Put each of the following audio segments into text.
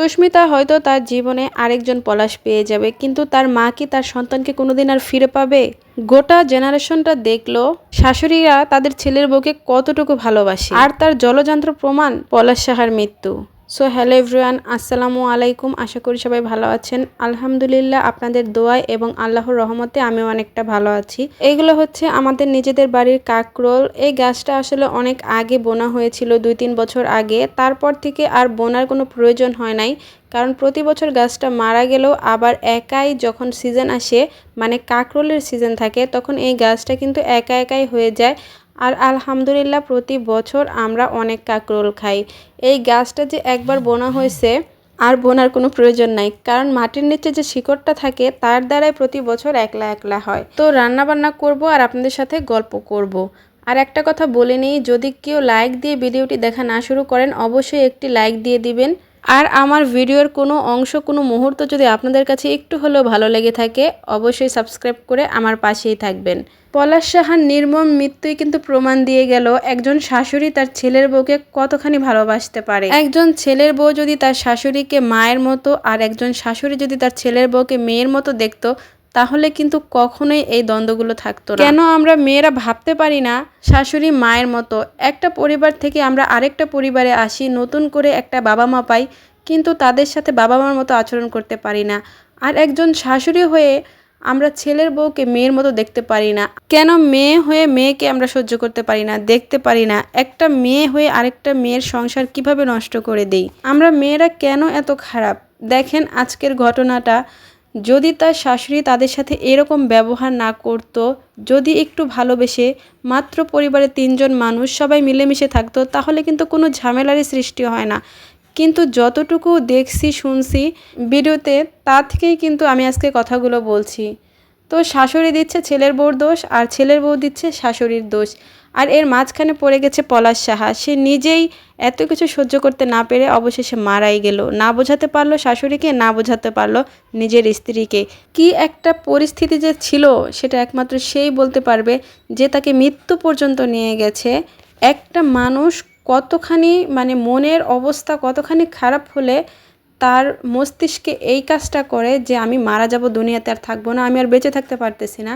সুস্মিতা হয়তো তার জীবনে আরেকজন পলাশ পেয়ে যাবে, কিন্তু তার মা কি তার সন্তানকে কোনোদিন আর ফিরে পাবে? গোটা জেনারেশনটা দেখলো শাশুড়িরা তাদের ছেলের বউকে কতটুকু ভালোবাসে, আর তার জলযন্ত্র প্রমাণ পলাশ সাহার মৃত্যু। সো হ্যালো এভরিওয়ান, আসসালামু আলাইকুম। আশা করি সবাই ভালো আছেন। আলহামদুলিল্লাহ, আপনাদের দোয়ায় এবং আল্লাহর রহমতে আমিও অনেকটা ভালো আছি। এইগুলো হচ্ছে আমাদের নিজেদের বাড়ির কাকরোল। এই গাছটা আসলে অনেক আগে বোনা হয়েছিল, 2-3 বছর আগে। তারপর থেকে আর বোনার কোনো প্রয়োজন হয় নাই, কারণ প্রতি বছর গাছটা মারা গেলেও আবার একাই যখন সিজন আসে, মানে কাকরোলের সিজন থাকে, তখন এই গাছটা কিন্তু একা একাই হয়ে যায়। আর আলহামদুলিল্লাহ প্রতি বছর আমরা অনেক কাকরোল খাই। এই গাছটা যে একবার বোনা হয়েছে আর বোনার কোনো প্রয়োজন নাই, কারণ মাটির নিচে যে শিকড়টা থাকে তার দ্বারাই প্রতি বছর একলা একলা হয়। তো রান্না বান্না করব আর আপনাদের সাথে গল্প করব। আর একটা কথা বলে নিই, যদি কেউ লাইক দিয়ে ভিডিওটি দেখা না শুরু করেন, অবশ্যই একটি লাইক দিয়ে দিবেন। আর আমার ভিডিওর কোনো অংশ, কোনো মুহূর্ত যদি আপনাদের কাছে একটু হলেও ভালো লেগে থাকে, অবশ্যই সাবস্ক্রাইব করে আমার পাশেই থাকবেন। পলাশ সাহার নির্মম মৃত্যুই কিন্তু প্রমাণ দিয়ে গেল একজন শাশুড়ি তার ছেলের বউকে কতখানি ভালোবাসতে পারে। একজন ছেলের বউ যদি তার শাশুড়িকে মায়ের মতো, আর একজন শাশুড়ি যদি তার ছেলের বউকে মেয়ের মতো দেখতো, তাহলে কিন্তু কখনোই এই দ্বন্দ্বগুলো থাকতো না। কেন আমরা মেয়েরা ভাবতে পারি না শাশুড়ি মায়ের মতো? একটা পরিবার থেকে আমরা আরেকটা পরিবারে আসি, নতুন করে একটা বাবা মা পাই, কিন্তু তাদের সাথে বাবা মার মতো আচরণ করতে পারি না। আর একজন শাশুড়ি হয়ে আমরা ছেলের বউকে মেয়ের মতো দেখতে পারি না। কেন মেয়ে হয়ে মেয়েকে আমরা সহ্য করতে পারি না, দেখতে পারি না? একটা মেয়ে হয়ে আরেকটা মেয়ের সংসার কিভাবে নষ্ট করে দেই আমরা মেয়েরা? কেন এত খারাপ? দেখেন আজকের ঘটনাটা, যদি তার শাশুড়ি তাদের সাথে এরকম ব্যবহার না করত, যদি একটু ভালোবেসে মাত্র পরিবারের 3 জন মানুষ সবাই মিলেমিশে থাকতো, তাহলে কিন্তু কোনো ঝামেলারই সৃষ্টি হয় না। কিন্তু যতটুকু দেখছি শুনছি ভিডিওতে, তা থেকেই কিন্তু আমি আজকে কথাগুলো বলছি। তো শাশুড়ি দিচ্ছে ছেলের বউর দোষ, আর ছেলের বউ দিচ্ছে শাশুড়ির দোষ। আর এর মাঝখানে পড়ে গেছে পলাশ সাহা। সে নিজেই এত কিছু সহ্য করতে না পেরে অবশেষে মারাই গেল। না বোঝাতে পারলো শাশুড়িকে, না বোঝাতে পারলো নিজের স্ত্রীকে। কি একটা পরিস্থিতি যে ছিল, সেটা একমাত্র সেই বলতে পারবে যে তাকে মৃত্যু পর্যন্ত নিয়ে গেছে। একটা মানুষ কতখানি, মানে মনের অবস্থা কতখানি খারাপ হলে তার মস্তিষ্কে এই কাজটা করে যে আমি মারা যাব, দুনিয়াতে আর থাকবো না, আমি আর বেঁচে থাকতে পারতেছি না।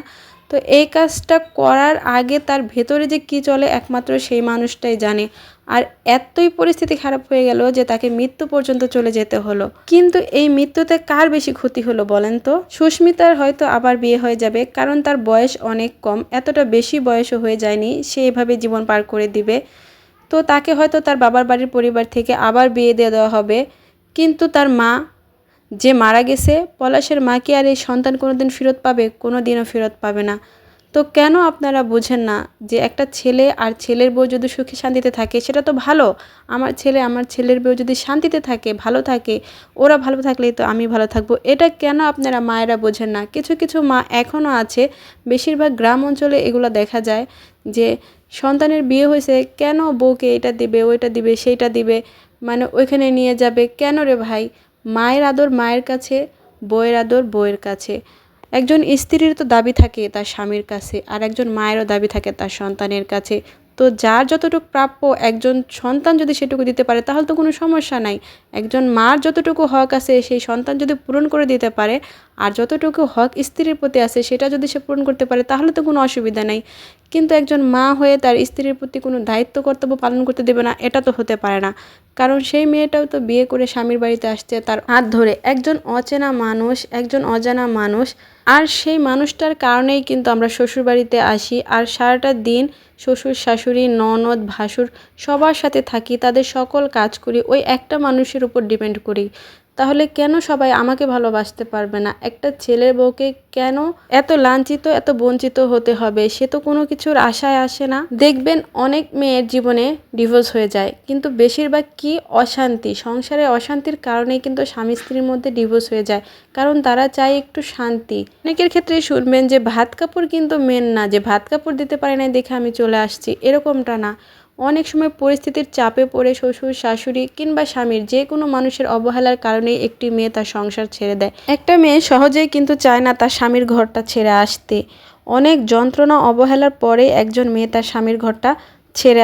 তো এই কাজটা করার আগে তার ভেতরে যে কি চলে একমাত্র সেই মানুষটাই জানে। আর এতই পরিস্থিতি খারাপ হয়ে গেল যে তাকে মৃত্যু পর্যন্ত চলে যেতে হলো। কিন্তু এই মৃত্যুতে কার বেশি ক্ষতি হলো বলেন তো? সুস্মিতার হয়তো আবার বিয়ে হয়ে যাবে, কারণ তার বয়স অনেক কম, এতটা বেশি বয়সও হয়ে যায়নি সে এভাবে জীবন পার করে দিবে। তো তাকে হয়তো তার বাবার বাড়ির পরিবার থেকে আবার বিয়ে দিয়ে দেওয়া হবে। কিন্তু তার মা যে মারা গেছে, পলাশের মা কি আর এই সন্তান কোনোদিন ফেরত পাবে? কোনো দিনও ফেরত পাবে না। তো কেন আপনারা বুঝেন না যে একটা ছেলে আর ছেলের বউ যদি সুখে শান্তিতে থাকে সেটা তো ভালো। আমার ছেলে আমার ছেলের বউ যদি শান্তিতে থাকে, ভালো থাকে, ওরা ভালো থাকলেই তো আমি ভালো থাকবো। এটা কেন আপনারা মায়েরা বোঝেন না? কিছু কিছু মা এখনও আছে, বেশিরভাগ গ্রাম অঞ্চলে এগুলো দেখা যায়, যে সন্তানের বিয়ে হয়েছে, কেন বউকে এটা দিবে, ওইটা দিবে, সেইটা দিবে, মানে ওইখানে নিয়ে যাবে। কেন রে ভাই? মায়ের আদর মায়ের কাছে, বউয়ের আদর বউয়ের কাছে। একজন স্ত্রীর তো দাবি থাকে তার স্বামীর কাছে, আর একজন মায়েরও দাবি থাকে তার সন্তানের কাছে। তো যার যতটুকু প্রাপ্য, একজন সন্তান যদি সেটুকু দিতে পারে তাহলে তো কোনো সমস্যা নাই। একজন মার যতটুকু হক আছে সেই সন্তান যদি পূরণ করে দিতে পারে, আর যতটুকু হক স্ত্রীর প্রতি আছে সেটা যদি সে পূরণ করতে পারে, তাহলে তো কোনো অসুবিধা নেই। কিন্তু একজন মা হয়ে তার স্ত্রীর প্রতি কোনো দায়িত্ব কর্তব্য পালন করতে দেবে না, এটা তো হতে পারে না। কারণ সেই মেয়েটাও তো বিয়ে করে স্বামীর বাড়িতে আসছে তার হাত ধরে, একজন অচেনা মানুষ, একজন অজানা মানুষ। আর সেই মানুষটার কারণেই কিন্তু আমরা শ্বশুরবাড়িতে আসি, আর সারাটা দিন শ্বশুর শাশুড়ি ননদ ভাসুর সবার সাথে থাকি, তাদের সকল কাজ করি, ওই একটা মানুষের উপর ডিপেন্ড করি। তাহলে কেন সবাই আমাকে ভালোবাসতে পারবে না? একটা ছেলের বউকে কেন এত লাঞ্ছিত, এত বঞ্চিত হতে হবে? সে তো কোনো কিছুর আশায় আসে না। দেখবেন অনেক মেয়ের জীবনে ডিভোর্স হয়ে যায়, কিন্তু বেশিরভাগ কি অশান্তি, সংসারে অশান্তির কারণেই কিন্তু স্বামী স্ত্রীর মধ্যে ডিভোর্স হয়ে যায়, কারণ তারা চায় একটু শান্তি। অনেকের ক্ষেত্রে শুনবেন যে ভাত কাপড় কিন্তু মেন না, যে ভাত কাপড় দিতে পারে না দেখে আমি চলে আসছি, এরকমটা না। অনেক সময় পরিস্থিতির চাপে পড়ে শ্বশুর শাশুড়ি কিংবা স্বামীর যে কোনো মানুষের অবহেলার কারণেই একটি মেয়ে তার সংসার ছেড়ে দেয়। একটা মেয়ে সহজেই কিন্তু চায় না তার স্বামীর ঘরটা ছেড়ে আসতে। অনেক যন্ত্রণা অবহেলার পরে একজন মেয়ে তার স্বামীর ঘরটা ছেড়ে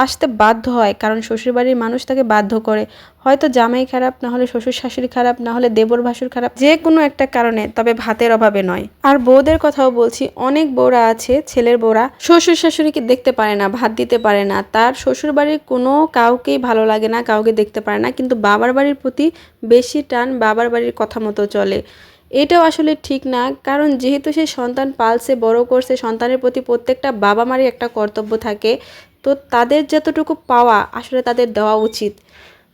আসতে বাধ্য হয়, কারণ শ্বশুরবাড়ির মানুষ তাকে বাধ্য করে। হয়তো জামাই খারাপ, না হলে শ্বশুর শাশুড়ি খারাপ, না হলে দেবর ভাসুর খারাপ, যে কোনো একটা কারণে, তবে ভাতের অভাবে নয়। আর বউদের কথাও বলছি, অনেক বউরা আছে, ছেলের বউরা শ্বশুর শাশুড়িকে দেখতে পারে না, ভাত দিতে পারে না, তার শ্বশুর বাড়ির কোনো কাউকেই ভালো লাগে না, কাউকে দেখতে পারে না, কিন্তু বাবার বাড়ির প্রতি বেশি টান, বাবার বাড়ির কথা মতো চলে। এটাও আসলে ঠিক না, কারণ যেহেতু সে সন্তান পালছে, বড় করছে, সন্তানের প্রতি প্রত্যেকটা বাবা মারই একটা কর্তব্য থাকে। তো তাদের যতটুকু পাওয়া আসলে তাদের দেওয়া উচিত।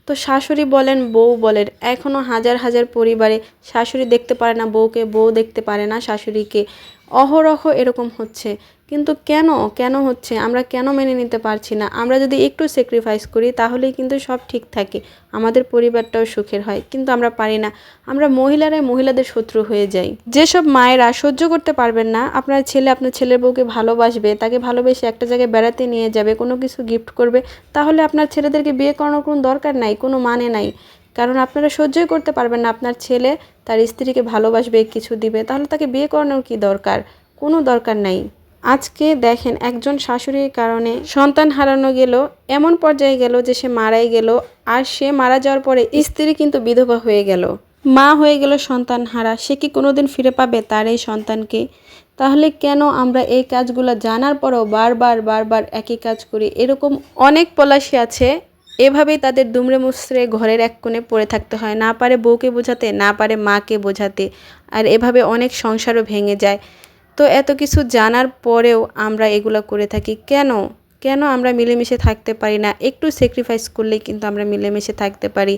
তো শাশুড়ি বলেন, বউ বলেন, এখনও হাজার হাজার পরিবারে শাশুড়ি দেখতে পারে না বউকে, বউ দেখতে পারে না শাশুড়িকে। অহরহ এরকম হচ্ছে। কিন্তু কেন হচ্ছে, আমরা কেন মেনে নিতে পারছি না? আমরা যদি একটু স্যাক্রিফাইস করি তাহলেই কিন্তু সব ঠিক থাকে, আমাদের পরিবারটাও সুখের হয়, কিন্তু আমরা পারি না। আমরা মহিলারাই মহিলাদের শত্রু হয়ে যাই। যেসব মায়েরা সহ্য করতে পারবেন না আপনার ছেলে আপনার ছেলের বউকে ভালোবাসবে, তাকে ভালোবেসে একটা জায়গায় বেড়াতে নিয়ে যাবে, কোনো কিছু গিফট করবে, তাহলে আপনার ছেলেদেরকে বিয়ে করানোর কোনো দরকার নাই, কোনো মানে নাই। কারণ আপনারা সহ্যই করতে পারবেন না আপনার ছেলে তার স্ত্রীকে ভালোবাসবে, কিছু দিবে, তাহলে তাকে বিয়ে করানোর কি দরকার? কোনো দরকার নাই। আজকে দেখেন, একজন শাশুড়ির কারণে সন্তান হারানো গেল, এমন পর্যায়ে গেল যে সে মারাই গেল। আর সে মারা যাওয়ার পরে স্ত্রী কিন্তু বিধবা হয়ে গেল, মা হয়ে গেল সন্তান হারা। সে কি কোনোদিন ফিরে পাবে তার এই সন্তানকে? তাহলে কেন আমরা এই কাজগুলো জানার পরেও বারবার একই কাজ করি? এরকম অনেক পলাশী আছে, এভাবেই তাদের দুমড়ে মুচড়ে ঘরের এক কোণে পড়ে থাকতে হয়, না পারে বউকে বোঝাতে, না পারে মাকে বোঝাতে, আর এভাবে অনেক সংসারও ভেঙে যায়। তো এত কিছু জানার পরেও আমরা এগুলো করে থাকি কেন আমরা মিলেমিশে থাকতে পারি না? একটু স্যাক্রিফাইস করলেই কিন্তু আমরা মিলেমিশে থাকতে পারি।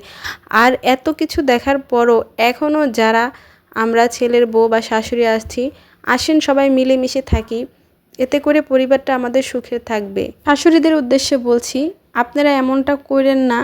আর এত কিছু দেখার পরও এখনও যারা আমরা ছেলের বউ বা শাশুড়ি আসেন সবাই মিলেমিশে থাকি, এতে করে পরিবারটা আমাদের সুখে থাকবে। শাশুড়িদের উদ্দেশ্যে বলছি, আপনারা এমনটা করেন না।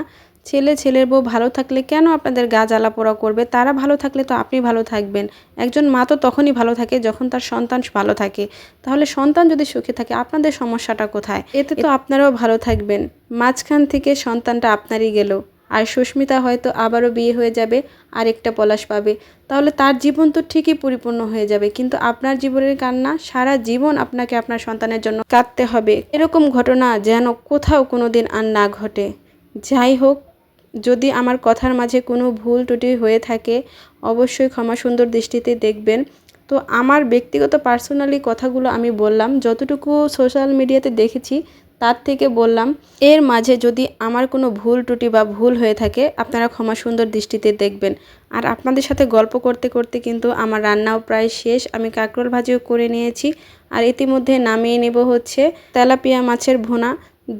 ছেলের বউ ভালো থাকলে কেন আপনাদের গা জ্বালা পোড়া করবে? তারা ভালো থাকলে তো আপনি ভালো থাকবেন। একজন মা তো তখনই ভালো থাকে যখন তার সন্তান ভালো থাকে। তাহলে সন্তান যদি সুখে থাকে আপনাদের সমস্যাটা কোথায়? এতে তো আপনারাও ভালো থাকবেন। মাঝখান থেকে সন্তানটা আপনারই গেল, আর সুস্মিতা হয়তো আবারও বিয়ে হয়ে যাবে, আর একটা পলাশ পাবে, তাহলে তার জীবন তো ঠিকই পরিপূর্ণ হয়ে যাবে। কিন্তু আপনার জীবনের কান্না সারা জীবন আপনাকে আপনার সন্তানের জন্য কাঁদতে হবে। এরকম ঘটনা যেন কোথাও কোনো দিন আর না ঘটে। যাই হোক, যদি আমার কথার মাঝে কোনো ভুল ত্রুটি হয়ে থাকে অবশ্যই ক্ষমা সুন্দর দৃষ্টিতে দেখবেন। তো আমার ব্যক্তিগত পার্সোনালি কথাগুলো আমি বললাম, যতটুকু সোশ্যাল মিডিয়াতে দেখেছি তার থেকে বললাম। এর মাঝে যদি আমার কোনো ভুল ত্রুটি বা ভুল হয়ে থাকে আপনারা ক্ষমা সুন্দর দৃষ্টিতে দেখবেন। আর আপনাদের সাথে গল্প করতে করতে কিন্তু আমার রান্নাও প্রায় শেষ। আমি কাঁকরোল ভাজিও করে নিয়েছি, আর ইতিমধ্যে নামিয়ে নেব হচ্ছে তেলাপিয়া মাছের ভুনা।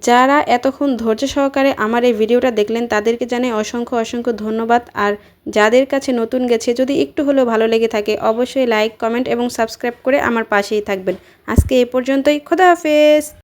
যারা এতক্ষণ ধৈর্য সহকারে আমার এই ভিডিওটা দেখলেন তাদেরকে জানাই অসংখ্য ধন্যবাদ। আর যাদের কাছে নতুন গেছে, যদি একটু হলেও ভালো লেগে থাকে অবশ্যই লাইক, কমেন্ট এবং সাবস্ক্রাইব করে আমার পাশেই থাকবেন। আজকে এ পর্যন্তই, খোদা হাফেজ।